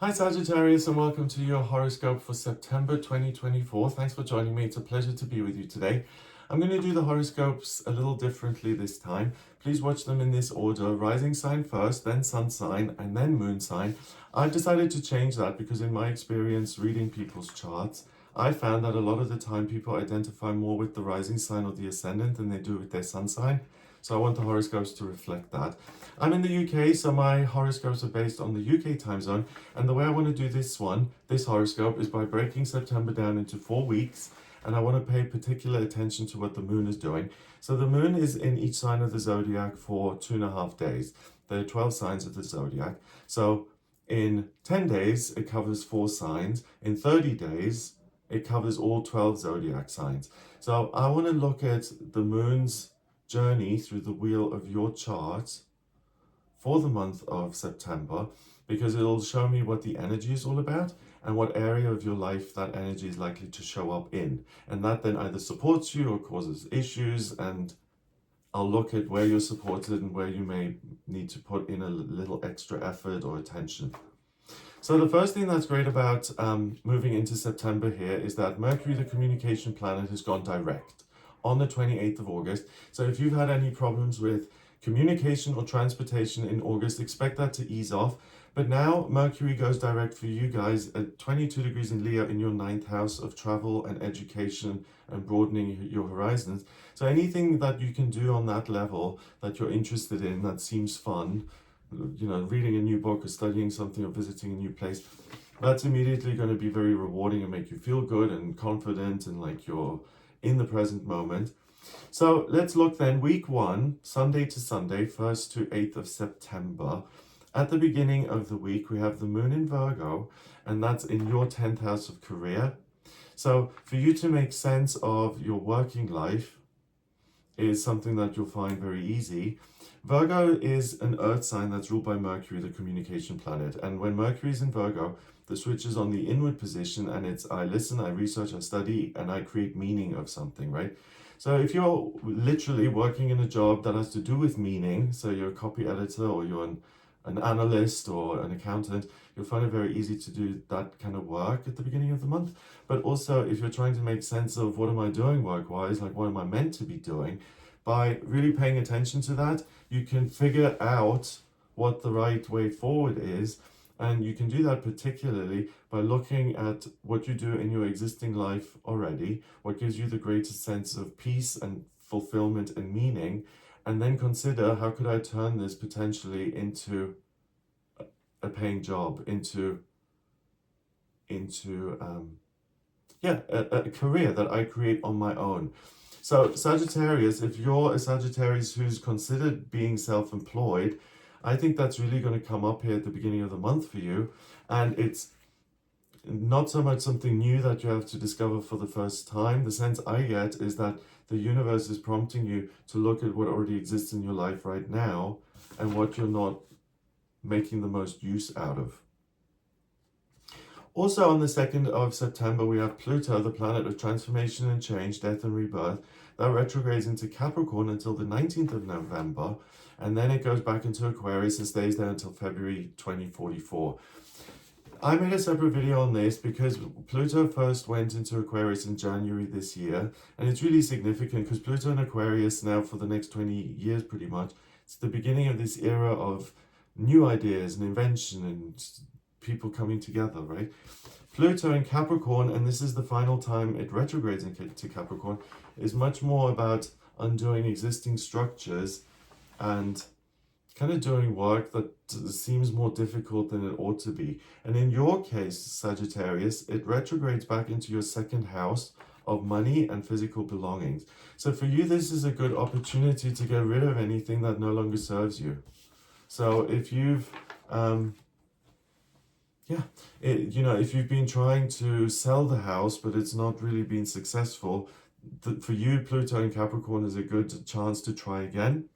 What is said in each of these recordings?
Hi Sagittarius, and welcome to your horoscope for September 2024. Thanks for joining me. It's a pleasure to be with you today. I'm going to do the horoscopes a little differently this time. Please watch them in this order: rising sign first, then sun sign, and then moon sign. I've decided to change that because in my experience reading people's charts, I found that a lot of the time people identify more with the rising sign or the ascendant than they do with their sun sign. So I want the horoscopes to reflect that. I'm in the UK, so my horoscopes are based on the UK time zone. And the way I want to do this horoscope, is by breaking September down into 4 weeks. And I want to pay particular attention to what the moon is doing. So the moon is in each sign of the zodiac for 2.5 days. There are 12 signs of the zodiac. So in 10 days, it covers 4 signs. In 30 days, it covers all 12 zodiac signs. So I want to look at the moon's journey through the wheel of your chart for the month of September, because it'll show me what the energy is all about and what area of your life that energy is likely to show up in. And that then either supports you or causes issues, and I'll look at where you're supported and where you may need to put in a little extra effort or attention. So the first thing that's great about moving into September here is that Mercury, the communication planet, has gone direct on the 28th of August. So if you've had any problems with communication or transportation in August, expect that to ease off. But now Mercury goes direct for you guys at 22 degrees in Leo in your 9th house of travel and education and broadening your horizons. So anything that you can do on that level that you're interested in, that seems fun, reading a new book or studying something or visiting a new place, that's immediately going to be very rewarding and make you feel good and confident and like you're in the present moment. So let's look then, week 1, Sunday to Sunday, 1st to 8th of September. At the beginning of the week, we have the moon in Virgo, and that's in your 10th house of career. So for you to make sense of your working life is something that you'll find very easy. Virgo is an earth sign that's ruled by Mercury, the communication planet. And when Mercury is in Virgo, the switch is on the inward position, and it's I listen, I research, I study, and I create meaning of something, right? So if you're literally working in a job that has to do with meaning, so you're a copy editor or you're an analyst or an accountant, you'll find it very easy to do that kind of work at the beginning of the month. But also if you're trying to make sense of what am I doing work-wise, like what am I meant to be doing, by really paying attention to that, you can figure out what the right way forward is. And you can do that particularly by looking at what you do in your existing life already, what gives you the greatest sense of peace and fulfillment and meaning, and then consider how could I turn this potentially into a paying job, into a career that I create on my own. So Sagittarius, if you're a Sagittarius who's considered being self-employed, I think that's really going to come up here at the beginning of the month for you. And it's not so much something new that you have to discover for the first time. The sense I get is that the universe is prompting you to look at what already exists in your life right now and what you're not making the most use out of. Also on the 2nd of September, we have Pluto, the planet of transformation and change, death and rebirth, that retrogrades into Capricorn until the 19th of November, and then it goes back into Aquarius and stays there until February 2044. I made a separate video on this because Pluto first went into Aquarius in January this year, and it's really significant because Pluto in Aquarius now for the next 20 years pretty much, it's the beginning of this era of new ideas and invention and people coming together, right? Pluto in Capricorn, and this is the final time it retrogrades into Capricorn, is much more about undoing existing structures and kind of doing work that seems more difficult than it ought to be. And in your case, Sagittarius, it retrogrades back into your 2nd house of money and physical belongings. So for you, this is a good opportunity to get rid of anything that no longer serves you. So if you've if you've been trying to sell the house but it's not really been successful, for you, Pluto in Capricorn is a good chance to try again,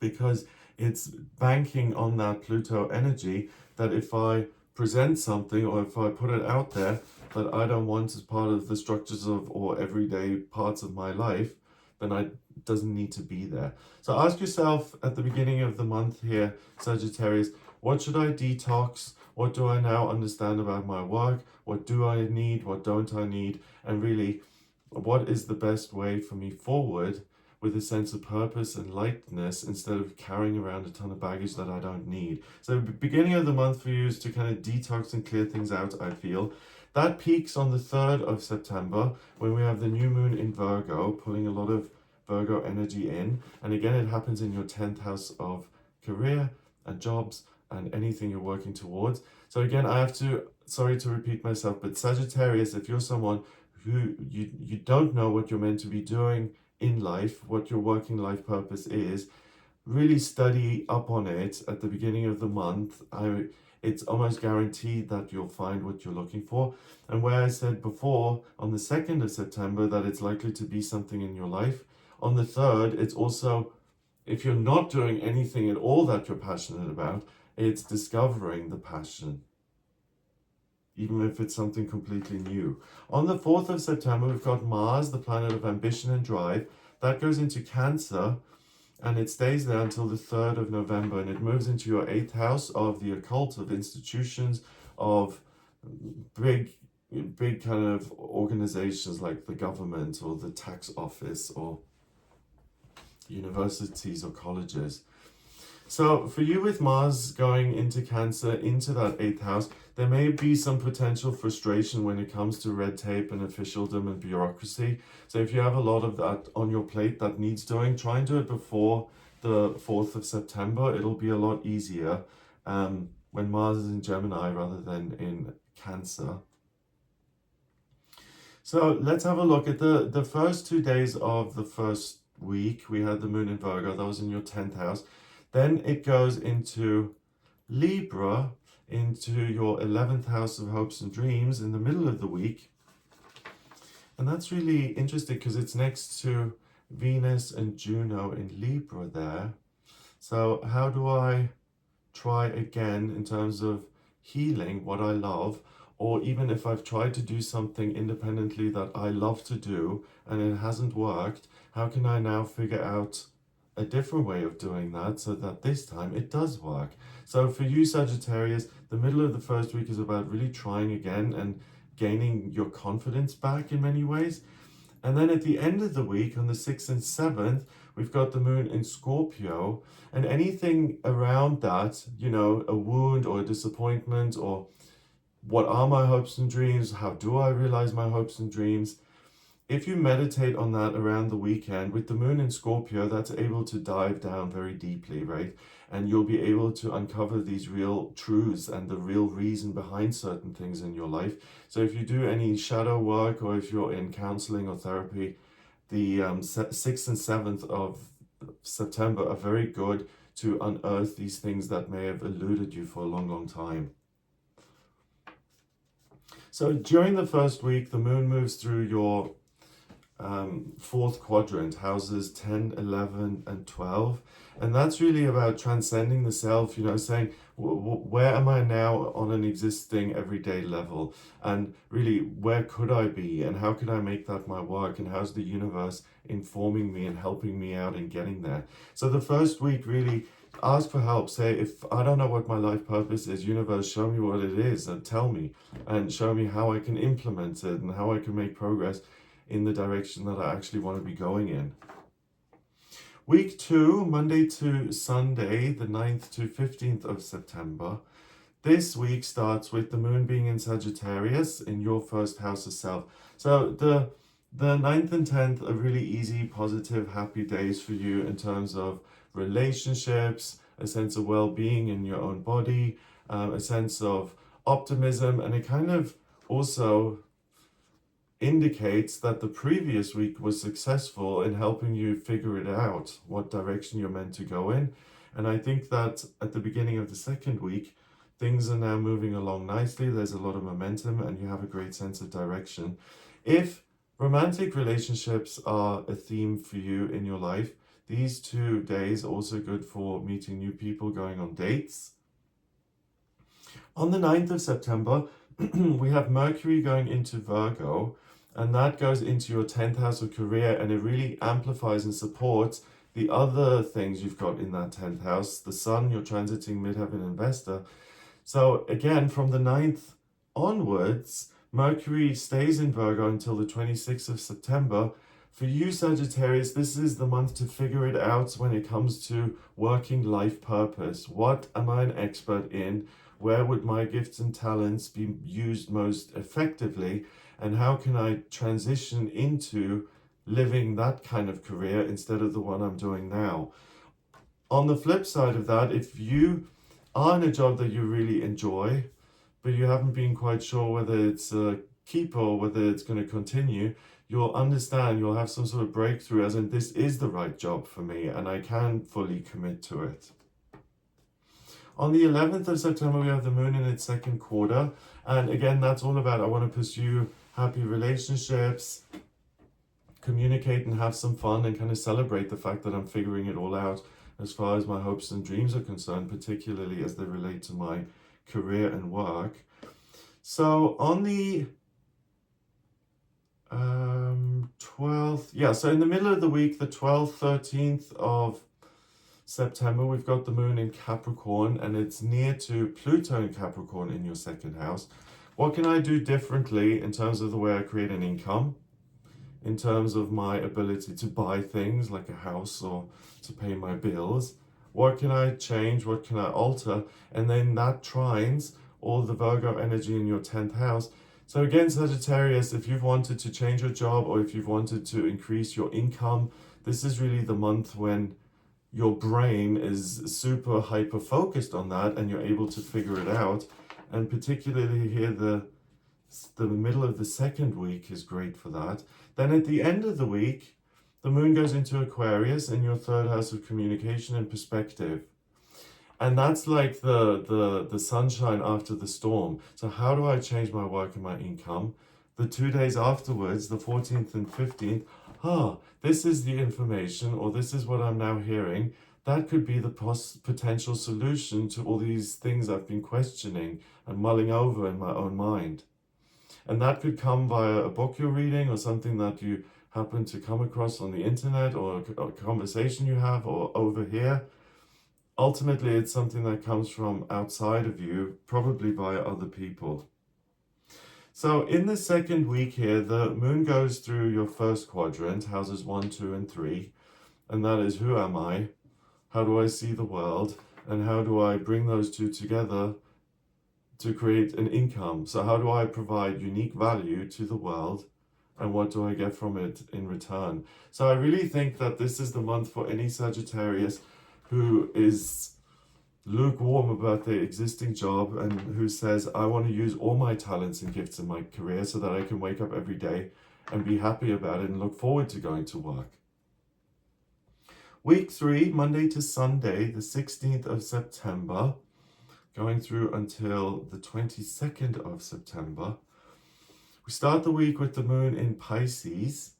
because it's banking on that Pluto energy that if I present something or if I put it out there that I don't want as part of the structures of or everyday parts of my life, then it doesn't need to be there. So ask yourself at the beginning of the month here, Sagittarius, What should I detox? What do I now understand about my work? What do I need? What don't I need? And really, what is the best way for me forward with a sense of purpose and lightness instead of carrying around a ton of baggage that I don't need? So beginning of the month for you is to kind of detox and clear things out, I feel. That peaks on the 3rd of September when we have the new moon in Virgo, pulling a lot of Virgo energy in. And again, it happens in your 10th house of career and jobs and anything you're working towards. So again, I have to, sorry to repeat myself, but Sagittarius, if you're someone who you don't know what you're meant to be doing in life, what your working life purpose is, really study up on it at the beginning of the month. It's almost guaranteed that you'll find what you're looking for. And where I said before on the 2nd of September that it's likely to be something in your life, on the 3rd, it's also, if you're not doing anything at all that you're passionate about, it's discovering the passion, even if it's something completely new. On the 4th of September, we've got Mars, the planet of ambition and drive. That goes into Cancer, and it stays there until the 3rd of November, and it moves into your 8th house of the occult, of institutions, of big kind of organizations like the government or the tax office or universities or colleges. So for you with Mars going into Cancer, into that 8th house, there may be some potential frustration when it comes to red tape and officialdom and bureaucracy. So if you have a lot of that on your plate that needs doing, try and do it before the 4th of September. It'll be a lot easier when Mars is in Gemini rather than in Cancer. So let's have a look at the first 2 days of the first week. We had the moon in Virgo, that was in your 10th house. Then it goes into Libra, into your 11th house of hopes and dreams in the middle of the week. And that's really interesting because it's next to Venus and Juno in Libra there. So how do I try again in terms of healing what I love? Or even if I've tried to do something independently that I love to do and it hasn't worked, how can I now figure out a different way of doing that so that this time it does work? So for you, Sagittarius, the middle of the first week is about really trying again and gaining your confidence back in many ways. And then at the end of the week, on the 6th and 7th, we've got the moon in Scorpio, and anything around that, you know, a wound or a disappointment, or what are my hopes and dreams? How do I realize my hopes and dreams? If you meditate on that around the weekend, with the moon in Scorpio, that's able to dive down very deeply, right? And you'll be able to uncover these real truths and the real reason behind certain things in your life. So if you do any shadow work, or if you're in counseling or therapy, the 6th and 7th of September are very good to unearth these things that may have eluded you for a long, long time. So during the first week, the moon moves through your 4th quadrant, houses 10, 11, and 12. And that's really about transcending the self, you know, saying, where am I now on an existing everyday level? And really, where could I be? And how could I make that my work? And how's the universe informing me and helping me out in getting there? So the first week, really ask for help. Say, if I don't know what my life purpose is, universe, show me what it is and tell me, and show me how I can implement it and how I can make progress in the direction that I actually want to be going in. Week 2, Monday to Sunday, the 9th to 15th of September. This week starts with the moon being in Sagittarius in your first house of self. So the 9th and 10th are really easy, positive, happy days for you in terms of relationships, a sense of well-being in your own body, a sense of optimism, and it kind of also indicates that the previous week was successful in helping you figure it out, what direction you're meant to go in. And I think that at the beginning of the second week, things are now moving along nicely. There's a lot of momentum and you have a great sense of direction. If romantic relationships are a theme for you in your life, these 2 days are also good for meeting new people, going on dates. On the 9th of September, we have Mercury going into Virgo, and that goes into your 10th house of career, and it really amplifies and supports the other things you've got in that 10th house, the sun, you're transiting midheaven and Vesta. So again, from the 9th onwards, Mercury stays in Virgo until the 26th of September. For you, Sagittarius, this is the month to figure it out when it comes to working life purpose. What am I an expert in? Where would my gifts and talents be used most effectively? And how can I transition into living that kind of career instead of the one I'm doing now? On the flip side of that, if you are in a job that you really enjoy, but you haven't been quite sure whether it's a keeper or whether it's going to continue, you'll understand, you'll have some sort of breakthrough as in this is the right job for me and I can fully commit to it. On the 11th of September, we have the moon in its second quarter. And again, that's all about I want to pursue happy relationships, communicate and have some fun and kind of celebrate the fact that I'm figuring it all out as far as my hopes and dreams are concerned, particularly as they relate to my career and work. So on the 12th, so in the middle of the week, the 12th, 13th of September, we've got the moon in Capricorn and it's near to Pluto in Capricorn in your second house. What can I do differently in terms of the way I create an income, in terms of my ability to buy things like a house or to pay my bills? What can I change? What can I alter? And then that trines all the Virgo energy in your 10th house. So again, Sagittarius, if you've wanted to change your job or if you've wanted to increase your income, this is really the month when your brain is super hyper focused on that and you're able to figure it out. And particularly here, the middle of the second week is great for that. Then at the end of the week, the moon goes into Aquarius in your third house of communication and perspective. And that's like the sunshine after the storm. So how do I change my work and my income? The 2 days afterwards, the 14th and 15th, this is the information, or this is what I'm now hearing. That could be the potential solution to all these things I've been questioning and mulling over in my own mind. And that could come via a book you're reading or something that you happen to come across on the internet or a conversation you have or over here. Ultimately, it's something that comes from outside of you, probably via other people. So in the second week here, the moon goes through your first quadrant, houses 1, 2, and 3. And that is, who am I? How do I see the world? And how do I bring those two together to create an income? So how do I provide unique value to the world? And what do I get from it in return? So I really think that this is the month for any Sagittarius who is lukewarm about their existing job and who says, I want to use all my talents and gifts in my career so that I can wake up every day and be happy about it and look forward to going to work. Week 3, Monday to Sunday, the 16th of September, going through until the 22nd of September. We start the week with the moon in Pisces,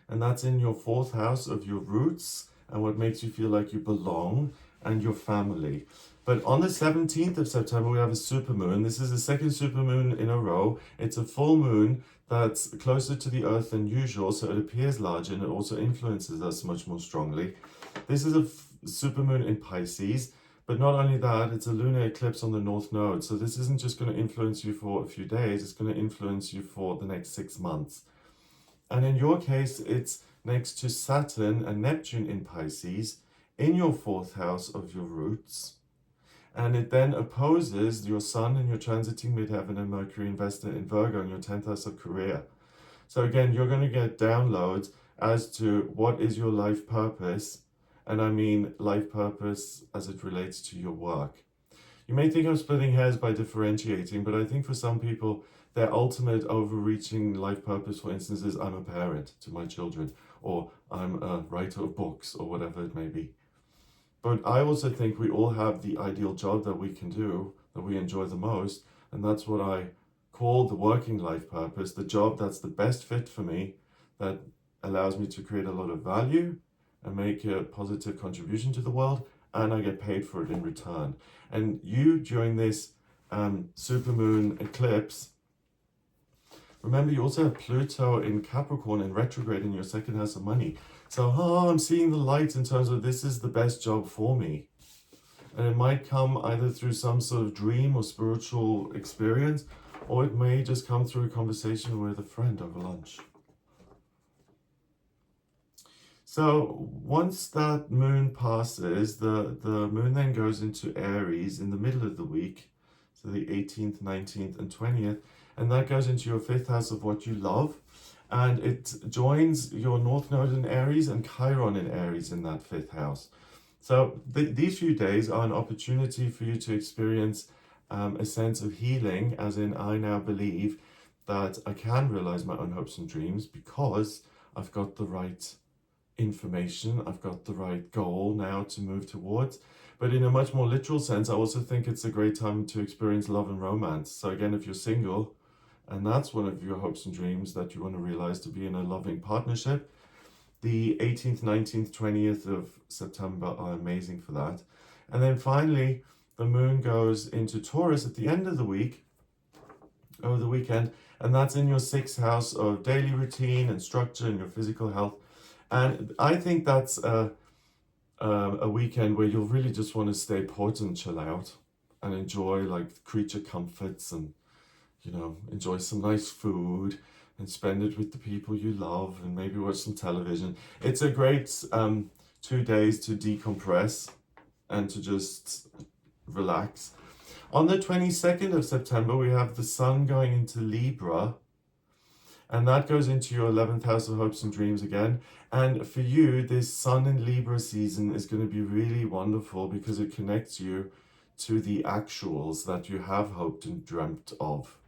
and that's in your 4th house of your roots and what makes you feel like you belong and your family. But on the 17th of September, we have a supermoon. This is the second supermoon in a row. It's a full moon that's closer to the earth than usual, so it appears larger and it also influences us much more strongly. This is a supermoon in Pisces, but not only that, it's a lunar eclipse on the north node. So this isn't just going to influence you for a few days, it's going to influence you for the next 6 months. And in your case, it's next to Saturn and Neptune in Pisces, in your 4th house of your roots. And it then opposes your Sun and your transiting midheaven and Mercury in Vesta in Virgo in your 10th house of career. So again, you're going to get downloads as to what is your life purpose. And I mean life purpose as it relates to your work. You may think I'm splitting hairs by differentiating, but I think for some people, their ultimate overreaching life purpose, for instance, is I'm a parent to my children, or I'm a writer of books, or whatever it may be. But I also think we all have the ideal job that we can do, that we enjoy the most, and that's what I call the working life purpose, the job that's the best fit for me, that allows me to create a lot of value and make a positive contribution to the world, and I get paid for it in return. And you, during this supermoon eclipse, Remember, you also have Pluto in Capricorn in retrograde in your second house of money. So, I'm seeing the light in terms of this is the best job for me. And it might come either through some sort of dream or spiritual experience, or it may just come through a conversation with a friend over lunch. So once that moon passes, the moon then goes into Aries in the middle of the week, so the 18th, 19th, and 20th, and that goes into your 5th house of what you love, and it joins your North Node in Aries and Chiron in Aries in that 5th house. So these few days are an opportunity for you to experience a sense of healing, as in I now believe that I can realize my own hopes and dreams because I've got the right information, I've got the right goal now to move towards. But in a much more literal sense, I also think it's a great time to experience love and romance. So again, if you're single and that's one of your hopes and dreams that you want to realize, to be in a loving partnership, the 18th, 19th, 20th of September are amazing for that. And then finally, the moon goes into Taurus at the end of the week, over the weekend, and that's in your 6th house of daily routine and structure and your physical health. And I think that's a weekend where you'll really just want to stay put and chill out and enjoy like creature comforts and, enjoy some nice food and spend it with the people you love and maybe watch some television. It's a great 2 days to decompress and to just relax. On the 22nd of September, we have the sun going into Libra, and that goes into your 11th house of hopes and dreams again. And for you, this sun in Libra season is going to be really wonderful because it connects you to the actuals that you have hoped and dreamt of.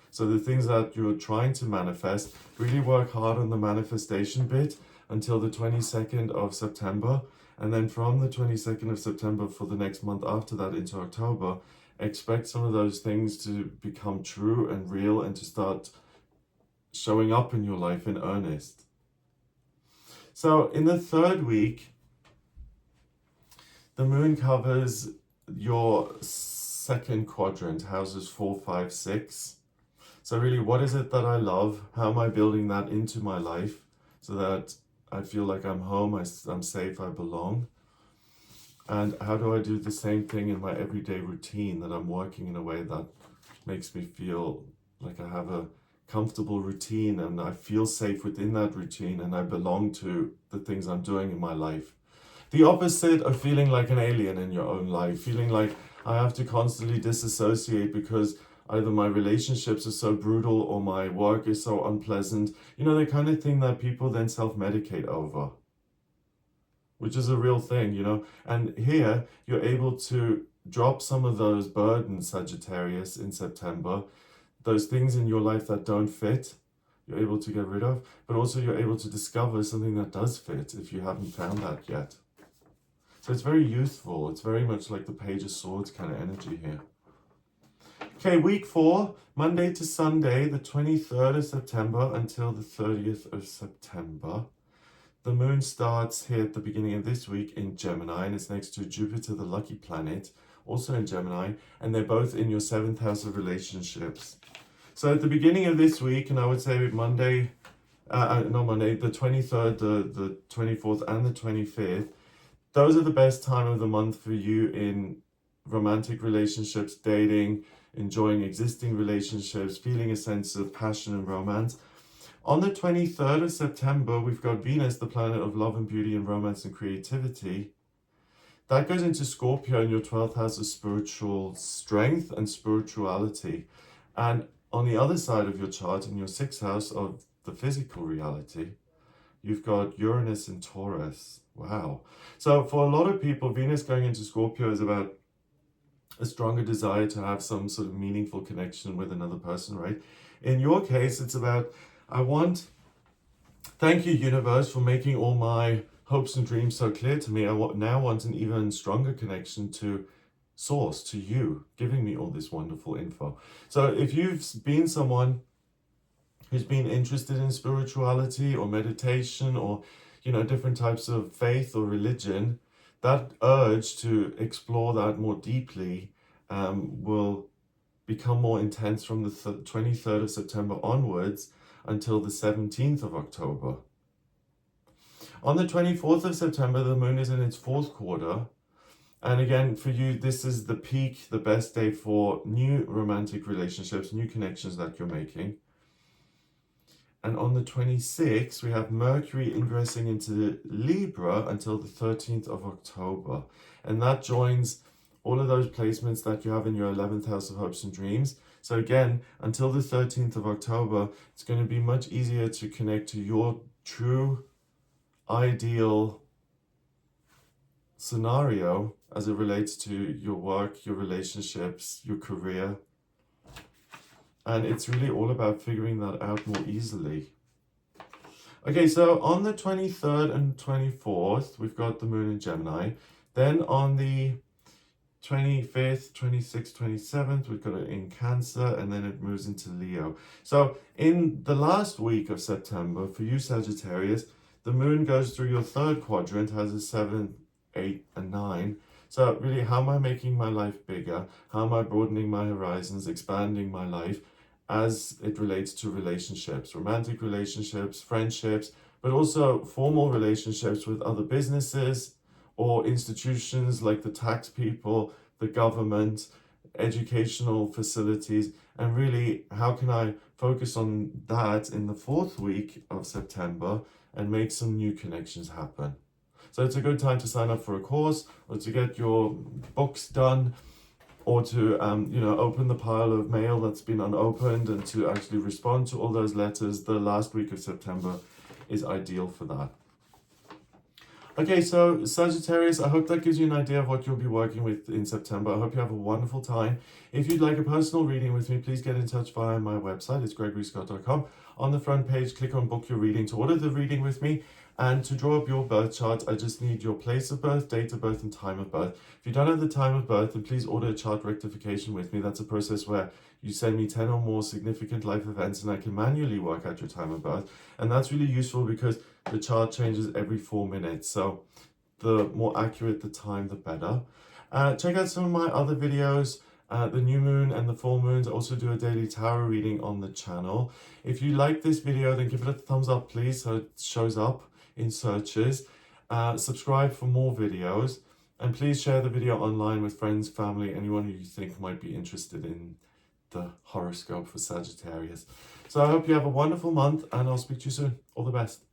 So the things that you're trying to manifest, really work hard on the manifestation bit until the 22nd of September. And then from the 22nd of September for the next month after that into October, expect some of those things to become true and real and to start showing up in your life in earnest. So in the 3rd week, the moon covers your 2nd quadrant, houses 4, 5, 6. So really, what is it that I love? How am I building that into my life so that I feel like I'm home, I'm safe, I belong? And how do I do the same thing in my everyday routine, that I'm working in a way that makes me feel like I have a comfortable routine and I feel safe within that routine and I belong to the things I'm doing in my life? The opposite of feeling like an alien in your own life, feeling like I have to constantly disassociate because either my relationships are so brutal or my work is so unpleasant. The kind of thing that people then self-medicate over, which is a real thing, And here, you're able to drop some of those burdens, Sagittarius, in September. Those things in your life that don't fit, you're able to get rid of. But also you're able to discover something that does fit if you haven't found that yet. So it's very youthful. It's very much like the Page of Swords kind of energy here. Okay, week 4, Monday to Sunday, the 23rd of September until the 30th of September. The moon starts here at the beginning of this week in Gemini, and it's next to Jupiter, the lucky planet, also in Gemini, and they're both in your 7th house of relationships. So at the beginning of this week, and I would say Monday, not Monday, the 23rd, the 24th, and the 25th, those are the best time of the month for you in romantic relationships, dating, enjoying existing relationships, feeling a sense of passion and romance. On the 23rd of September, we've got Venus, the planet of love and beauty and romance and creativity. That goes into Scorpio in your 12th house of spiritual strength and spirituality. And on the other side of your chart, in your 6th house of the physical reality, you've got Uranus in Taurus. Wow. So for a lot of people, Venus going into Scorpio is about a stronger desire to have some sort of meaningful connection with another person, right? In your case, it's about, thank you, universe, for making all my hopes and dreams so clear to me. I now want an even stronger connection to source, to you, giving me all this wonderful info. So if you've been someone who's been interested in spirituality or meditation or, different types of faith or religion, that urge to explore that more deeply will become more intense from the 23rd of September onwards until the 17th of October. On the 24th of September, the moon is in its fourth quarter. And again, for you, this is the peak, the best day for new romantic relationships, new connections that you're making. And on the 26th, we have Mercury ingressing into Libra until the 13th of October. And that joins all of those placements that you have in your 11th house of hopes and dreams. So again, until the 13th of October, it's going to be much easier to connect to your true ideal scenario as it relates to your work, your relationships, your career. And it's really all about figuring that out more easily. Okay, so on the 23rd and 24th, we've got the moon in Gemini. Then on the 25th, 26th, 27th, we've got it in Cancer, and then it moves into Leo. So in the last week of September, for you Sagittarius, the moon goes through your third quadrant, has a 7, 8, and 9. So really, how am I making my life bigger? How am I broadening my horizons, expanding my life as it relates to relationships, romantic relationships, friendships, but also formal relationships with other businesses or institutions like the tax people, the government, educational facilities, and really, how can I focus on that in the fourth week of September and make some new connections happen? So it's a good time to sign up for a course, or to get your books done, or to open the pile of mail that's been unopened and to actually respond to all those letters. The last week of September is ideal for that. Okay, so Sagittarius, I hope that gives you an idea of what you'll be working with in September. I hope you have a wonderful time. If you'd like a personal reading with me, please get in touch via my website. It's gregoryscott.com. On the front page, click on Book Your Reading to order the reading with me. And to draw up your birth chart, I just need your place of birth, date of birth, and time of birth. If you don't have the time of birth, then please order a chart rectification with me. That's a process where you send me 10 or more significant life events and I can manually work out your time of birth. And that's really useful because the chart changes every 4 minutes. So the more accurate the time, the better. Check out some of my other videos. The new moon and the full moons. I also do a daily tarot reading on the channel. If you like this video, then give it a thumbs up, please, so it shows up in searches. Subscribe for more videos, and please share the video online with friends, family, anyone who you think might be interested in the horoscope for Sagittarius. So I hope you have a wonderful month, and I'll speak to you soon. All the best.